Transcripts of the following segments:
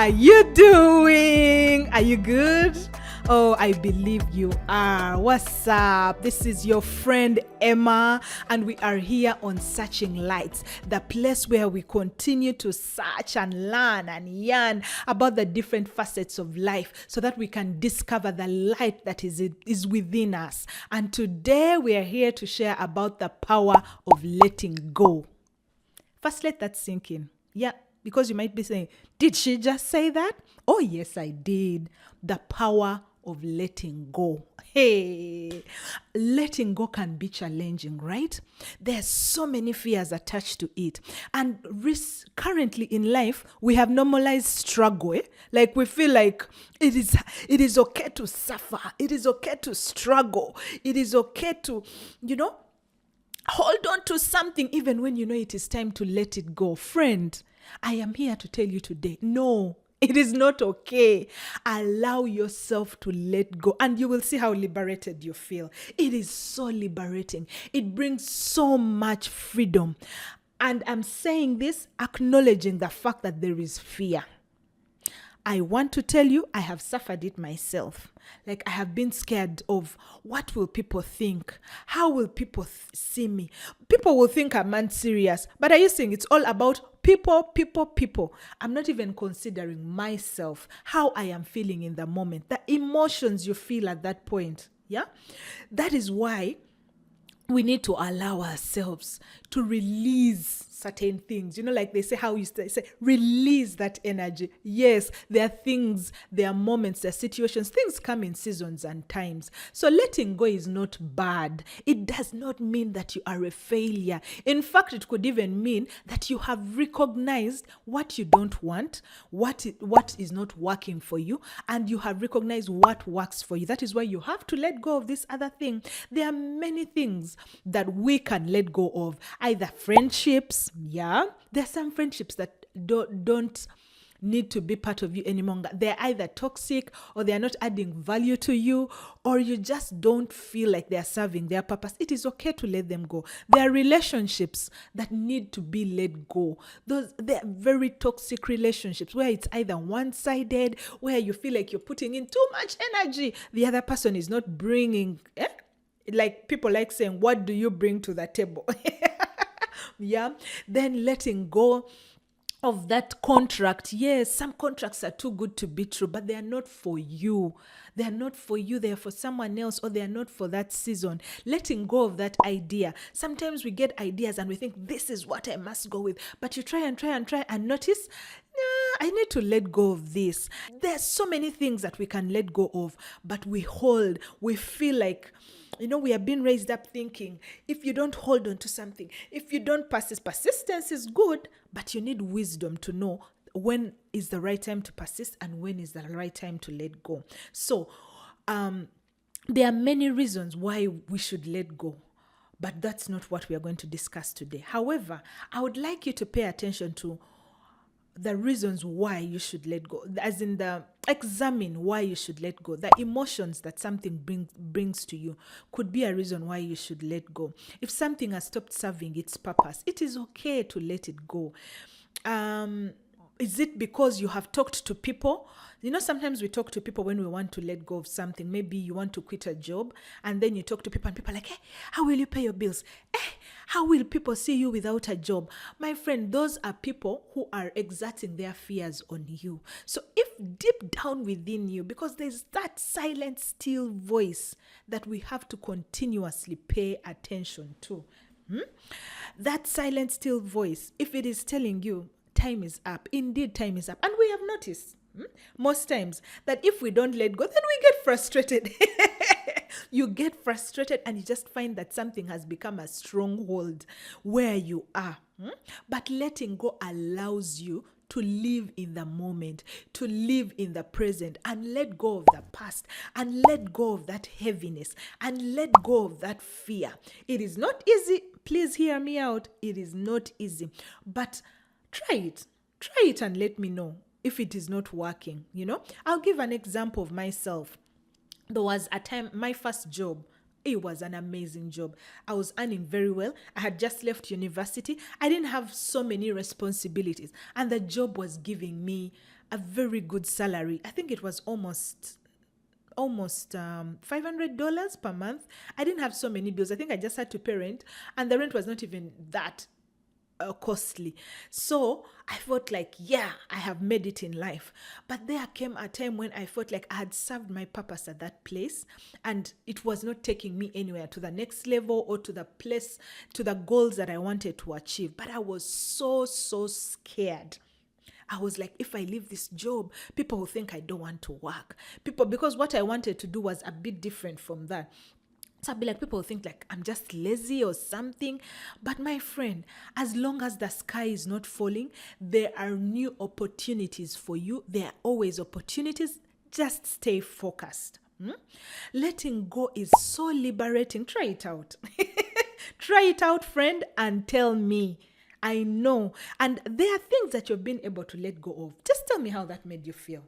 are you doing? Are you good? Oh, I believe you are. What's up? This is your friend Emma, and we are here on Searching Lights, the place where we continue to search and learn and yarn about the different facets of life so that we can discover the light that is within us. And today we are here to share about the power of letting go. First, let that sink in. Yeah, because you might be saying, did she just say that? Oh, yes, I did. The power of letting go. Hey, letting go can be challenging, right? There's so many fears attached to it. And currently in life, we have normalized struggle. Like we feel like it is okay to suffer. It is okay to struggle. It is okay to, hold on to something even when you know it is time to let it go. Friend, I am here to tell you today, no, it is not okay. Allow yourself to let go and you will see how liberated you feel. It is so liberating. It brings so much freedom. And I'm saying this acknowledging the fact that there is fear. I want to tell you, I have suffered it myself. Like I have been scared of what will people think? How will people see me? People will think I'm unserious. But are you saying it's all about people? I'm not even considering myself, how I am feeling in the moment, the emotions you feel at that point. Yeah? That is why we need to allow ourselves to release certain things. Like they say, how you say, release that energy. Yes, there are things, there are moments, there are situations. Things come in seasons and times. So letting go is not bad. It does not mean that you are a failure. In fact, it could even mean that you have recognized what you don't want, what is not working for you, and you have recognized what works for you. That is why you have to let go of this other thing. There are many things that we can let go of, either friendships. Yeah, there are some friendships that don't need to be part of you anymore. They're either toxic or they're not adding value to you, or you just don't feel like they're serving their purpose. It is okay to let them go. There are relationships that need to be let go. They're very toxic relationships where it's either one-sided, where you feel like you're putting in too much energy. The other person is not bringing, like people like saying, what do you bring to the table? Yeah, then letting go of that contract. Yes, some contracts are too good to be true, but they are not for you. They are not for you. They are for someone else, or they are not for that season. Letting go of that idea. Sometimes we get ideas and we think this is what I must go with, but you try and notice, I need to let go of this. There's so many things that we can let go of, but we feel like, we are being raised up thinking, if you don't hold on to something, if you don't persistence is good, but you need wisdom to know when is the right time to persist and when is the right time to let go. So, there are many reasons why we should let go, but that's not what we are going to discuss today. However, I would like you to pay attention to the reasons why you should let go, as in examine why you should let go. The emotions that something brings to you could be a reason why you should let go. If something has stopped serving its purpose, it is okay to let it go. Is it because you have talked to people? Sometimes we talk to people when we want to let go of something. Maybe you want to quit a job, and then you talk to people and people are like, hey, how will you pay your bills? How will people see you without a job? My friend, those are people who are exerting their fears on you. So if deep down within you, because there's that silent, still voice that we have to continuously pay attention to. That silent, still voice, if it is telling you, time is up. Indeed, time is up. And we have noticed most times that if we don't let go, then we get frustrated. You get frustrated and you just find that something has become a stronghold where you are. But letting go allows you to live in the moment, to live in the present, and let go of the past, and let go of that heaviness, and let go of that fear. It is not easy. Please hear me out. It is not easy. But try it and let me know if it is not working. I'll give an example of myself. There was a time, my first job, it was an amazing job. I was earning very well. I had just left university. I didn't have so many responsibilities, and the job was giving me a very good salary. I think it was almost $500 per month. I didn't have so many bills. I think I just had to pay rent, and the rent was not even that costly. So I felt like, yeah, I have made it in life. But there came a time when I felt like I had served my purpose at that place, and it was not taking me anywhere to the next level or to the place, to the goals that I wanted to achieve. But I was so scared. I was like, if I leave this job, people will think I don't want to work. Because what I wanted to do was a bit different from that. So I'd be like, people think like I'm just lazy or something. But my friend, as long as the sky is not falling, there are new opportunities for you. There are always opportunities. Just stay focused. Letting go is so liberating. Try it out. Try it out, friend, and tell me. I know. And there are things that you've been able to let go of. Just tell me how that made you feel.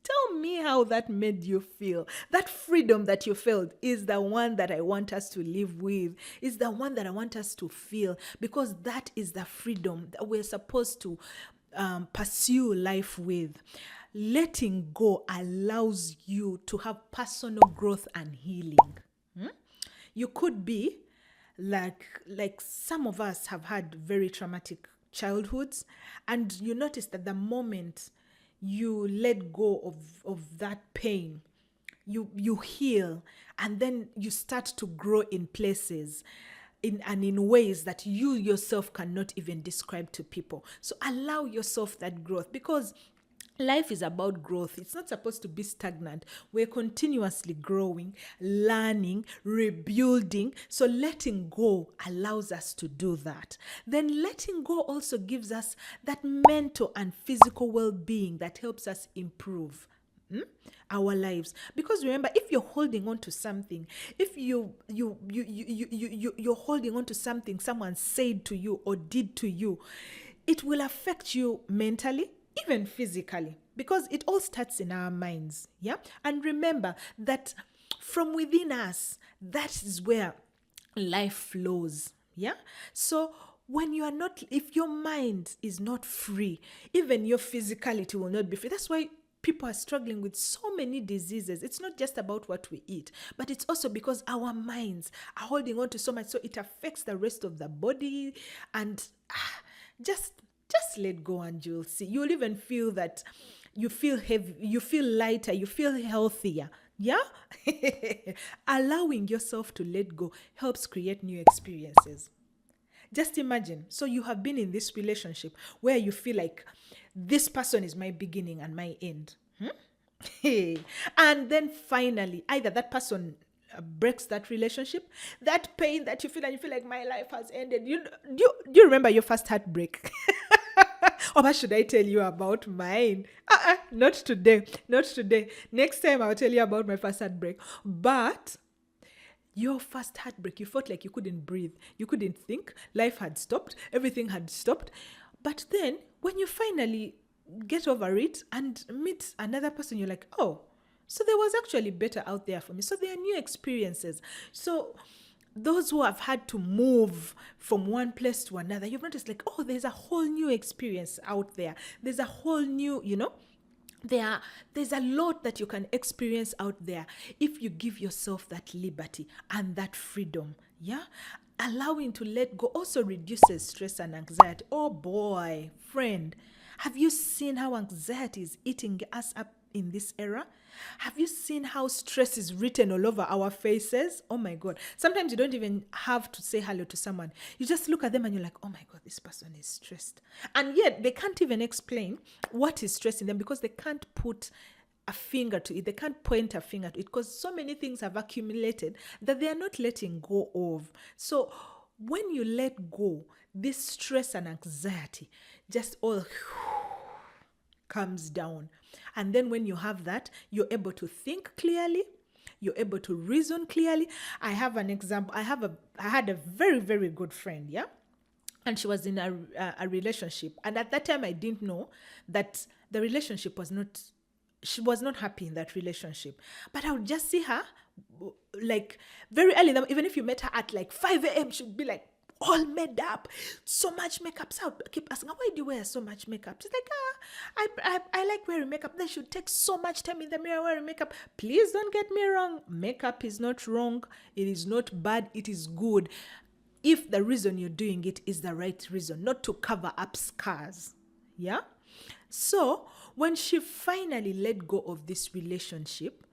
Tell me how that made you feel. That freedom that you felt is the one that I want us to live with, is the one that I want us to feel, because that is the freedom that we're supposed to pursue life with. Letting go allows you to have personal growth and healing. You could be like some of us have had very traumatic childhoods, and you notice that the moment you let go of that pain, you heal, and then you start to grow in places in ways that you yourself cannot even describe to people. So allow yourself that growth, because life is about growth. It's not supposed to be stagnant. We're continuously growing, learning, rebuilding. So letting go allows us to do that. Then letting go also gives us that mental and physical well-being that helps us improve our lives. Because remember, if you're holding on to something, if you're holding on to something someone said to you or did to you, it will affect you mentally, even physically, because it all starts in our minds. Yeah. And remember that from within us, that is where life flows. Yeah. So when you are not, if your mind is not free, even your physicality will not be free. That's why people are struggling with so many diseases. It's not just about what we eat, but it's also because our minds are holding on to so much, so it affects the rest of the body. And just let go, and you'll see. You'll even feel that you feel heavy, you feel lighter, you feel healthier. Yeah? Allowing yourself to let go helps create new experiences. Just imagine, so you have been in this relationship where you feel like this person is my beginning and my end. And then finally, either that person breaks that relationship, that pain that you feel, and you feel like my life has ended. Do you remember your first heartbreak? Or what should I tell you about mine? Not today. Next time I'll tell you about my first heartbreak. But your first heartbreak, you felt like you couldn't breathe. You couldn't think. Life had stopped. Everything had stopped. But then when you finally get over it and meet another person, you're like, oh, so there was actually better out there for me. So there are new experiences. So those who have had to move from one place to another, you've noticed like, oh, there's a whole new experience out there. There's a whole new, there's a lot that you can experience out there if you give yourself that liberty and that freedom. Yeah. Allowing to let go also reduces stress and anxiety. Oh boy, friend, have you seen how anxiety is eating us up in this era? Have you seen how stress is written all over our faces? Oh my God. Sometimes you don't even have to say hello to someone. You just look at them and you're like, oh my God, this person is stressed. And yet they can't even explain what is stressing them, because they can't put a finger to it. They can't point a finger to it, because so many things have accumulated that they are not letting go of. So when you let go, this stress and anxiety just all comes down. And then when you have that, you're able to think clearly. You're able to reason clearly. I have an example. I had a very, very good friend, yeah? And she was in a relationship. And at that time, I didn't know that the relationship she was not happy in that relationship. But I would just see her like very early, even if you met her at like 5 a.m., she'd be like all made up, so much makeup. So I keep asking her, why do you wear so much makeup? She's like, I like wearing makeup. They should take so much time in the mirror wearing makeup. Please don't get me wrong. Makeup is not wrong. It is not bad. It is good. If the reason you're doing it is the right reason, not to cover up scars. Yeah? So when she finally let go of this relationship,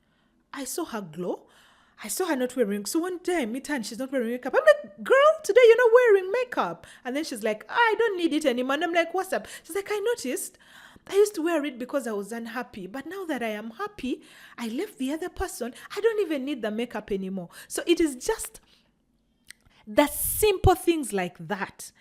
I saw her glow. I saw her not wearing. So one day I meet her and she's not wearing makeup. I'm like, girl, today you're not wearing makeup. And then she's like, I don't need it anymore. And I'm like, what's up? She's like, I noticed I used to wear it because I was unhappy. But now that I am happy, I left the other person. I don't even need the makeup anymore. So it is just the simple things like that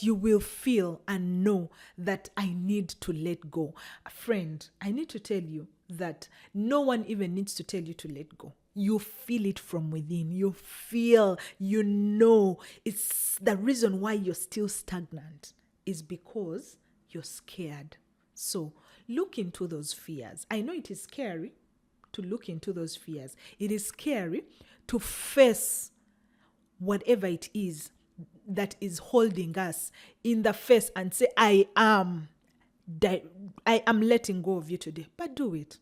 you will feel and know that I need to let go. Friend, I need to tell you that no one even needs to tell you to let go. You feel it from within. You feel, you know. It's the reason why you're still stagnant is because you're scared. So look into those fears. I know it is scary to look into those fears. It is scary to face whatever it is that is holding us in the face and say, I am letting go of you today. But do it.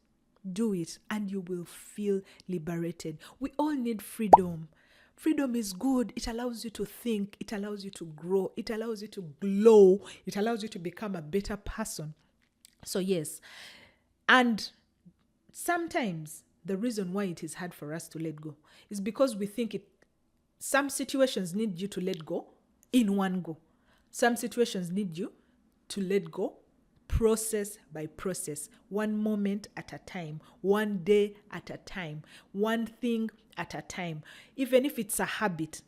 Do it and you will feel liberated. We all need freedom. Freedom is good. It allows you to think. It allows you to grow. It allows you to glow. It allows you to become a better person. So yes, and sometimes the reason why it is hard for us to let go is because we think some situations need you to let go in one go. Some situations need you to let go process by process, one moment at a time, one day at a time, one thing at a time. Even if it's a habit,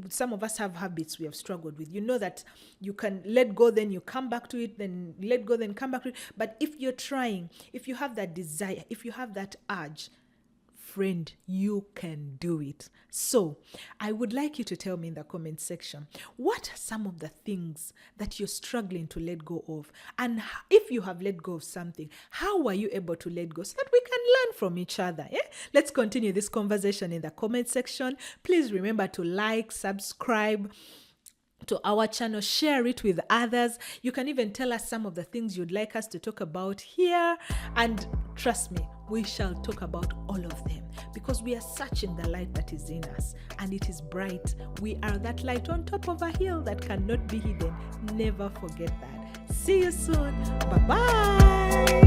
some of us have habits we have struggled with. You know that you can let go, then you come back to it, then let go, then come back to it. But if you're trying, if you have that desire, if you have that urge, friend, you can do it. So I would like you to tell me in the comment section, what are some of the things that you're struggling to let go of? And if you have let go of something, how were you able to let go so that we can learn from each other? Yeah? Let's continue this conversation in the comment section. Please remember to like, subscribe to our channel, share it with others. You can even tell us some of the things you'd like us to talk about here. And trust me, we shall talk about all of them because we are searching the light that is in us and it is bright. We are that light on top of a hill that cannot be hidden. Never forget that. See you soon. Bye-bye.